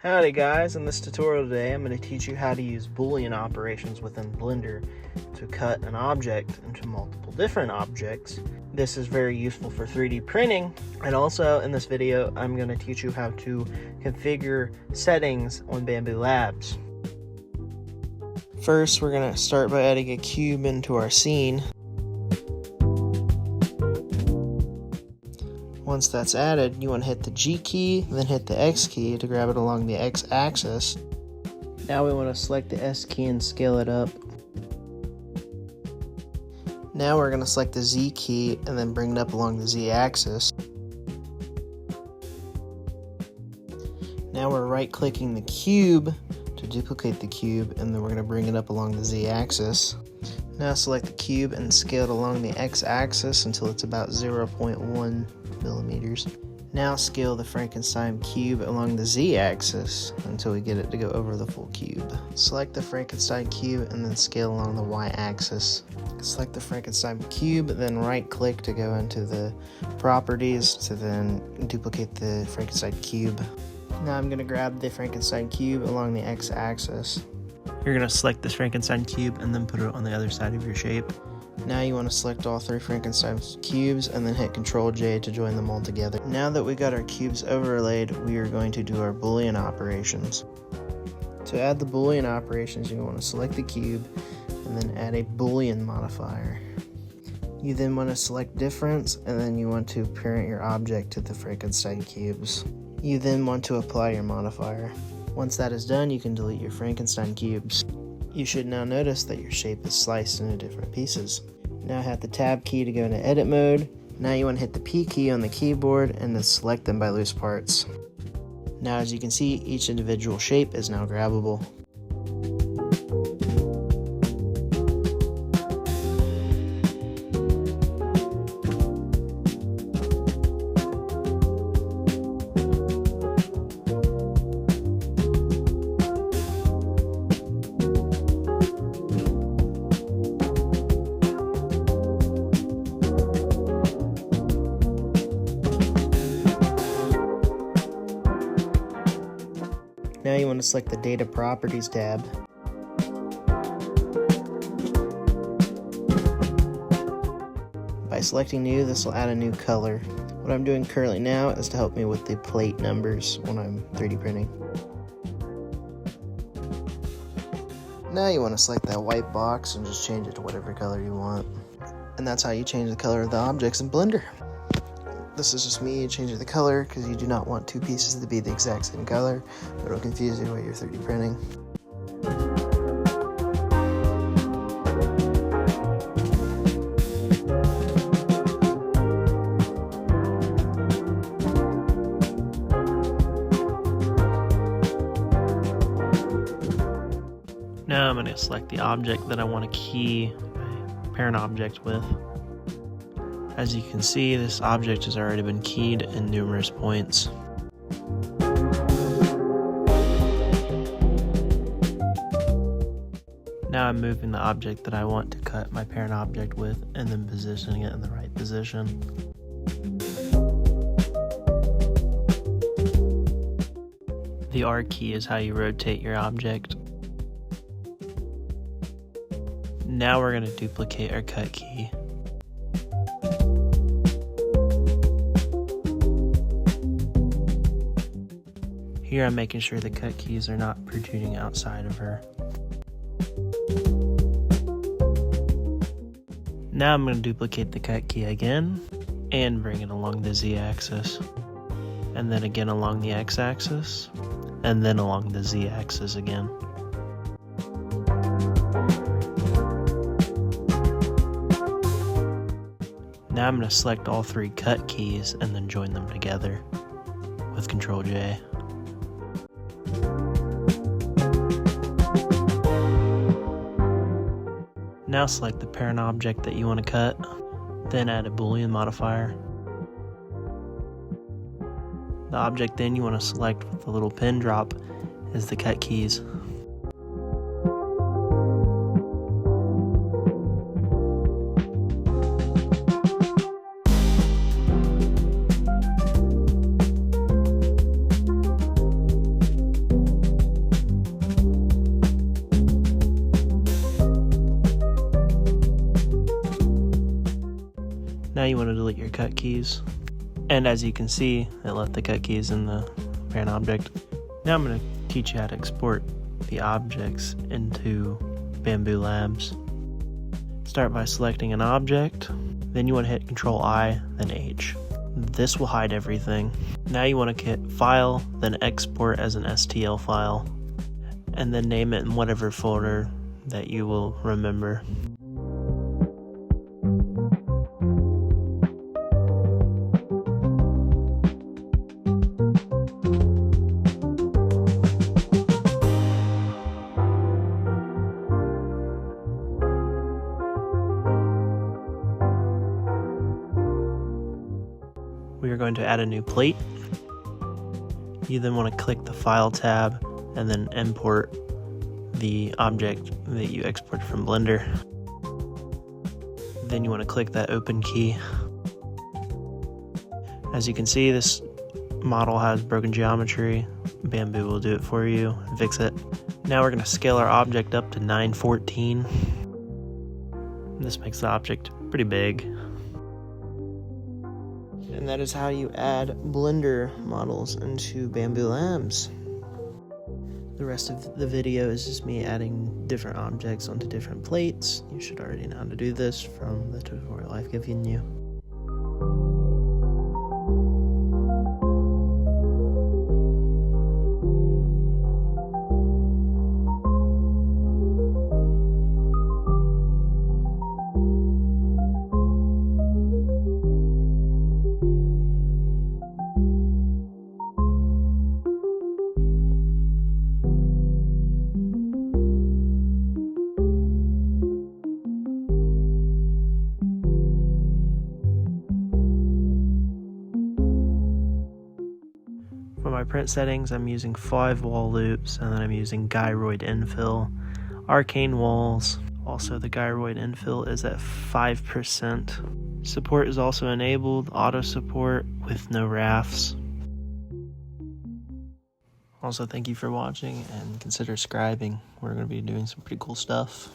Howdy guys, in this tutorial today I'm going to teach you how to use Boolean operations within Blender to cut an object into multiple different objects. This is very useful for 3D printing, and also in this video I'm going to teach you how to configure settings on BambuLabs. First we're going to start by adding a cube into our scene. Once that's added, you want to hit the G key, then hit the X key to grab it along the X axis. Now we want to select the S key and scale it up. Now we're going to select the Z key and then bring it up along the Z axis. Now we're right clicking the cube to duplicate the cube, and then we're going to bring it up along the Z axis. Now select the cube and scale it along the X axis until it's about 0.1 millimeters. Now scale the Frankenstein cube along the Z axis until we get it to go over the full cube. Select the Frankenstein cube and then scale along the Y axis. Select the Frankenstein cube, then right click to go into the properties to then duplicate the Frankenstein cube. Now I'm going to grab the Frankenstein cube along the X axis. You're going to select this Frankenstein cube and then put it on the other side of your shape. Now you want to select all three Frankenstein cubes and then hit Ctrl J to join them all together. Now that we got our cubes overlaid, we are going to do our Boolean operations. To add the Boolean operations, you want to select the cube and then add a Boolean modifier. You then want to select difference, and then you want to parent your object to the Frankenstein cubes. You then want to apply your modifier. Once that is done, you can delete your Frankenstein cubes. You should now notice that your shape is sliced into different pieces. Now hit the Tab key to go into edit mode. Now you want to hit the P key on the keyboard and then select them by loose parts. Now as you can see, each individual shape is now grabbable. Now you want to select the Data Properties tab. By selecting New, this will add a new color. What I'm doing currently now is to help me with the plate numbers when I'm 3D printing. Now you want to select that white box and just change it to whatever color you want. And that's how you change the color of the objects in Blender. This is just me changing the color because you do not want two pieces to be the exact same color. It'll confuse you while you're 3D printing. Now I'm going to select the object that I want to key my parent object with. As you can see, this object has already been keyed in numerous points. Now I'm moving the object that I want to cut my parent object with and then positioning it in the right position. The R key is how you rotate your object. Now we're going to duplicate our cut key. Here I'm making sure the cut keys are not protruding outside of her. Now I'm going to duplicate the cut key again and bring it along the Z axis, and then again along the X axis, and then along the Z axis again. Now I'm going to select all three cut keys and then join them together with Ctrl J. Now select the parent object that you want to cut, then add a Boolean modifier. The object then you want to select with the little pin drop is the cut keys. Now you want to delete your cut keys. And as you can see, it left the cut keys in the parent object. Now I'm going to teach you how to export the objects into BambuLabs. Start by selecting an object, then you want to hit Control-I, then H. This will hide everything. Now you want to hit File, then Export as an STL file, and then name it in whatever folder that you will remember. We are going to add a new plate. You then want to click the File tab and then import the object that you exported from Blender. Then you want to click that Open key. As you can see, this model has broken geometry. Bambu will do it for you and fix it. Now we're going to scale our object up to 914. This makes the object pretty big. And that is how you add Blender models into BambuLabs. The rest of the video is just me adding different objects onto different plates. You should already know how to do this from the tutorial I've given you. For my print settings, I'm using 5 wall loops, and then I'm using gyroid infill, arcane walls. Also, the gyroid infill is at 5%. Support is also enabled, auto support with no rafts. Also, thank you for watching, and consider subscribing. We're going to be doing some pretty cool stuff.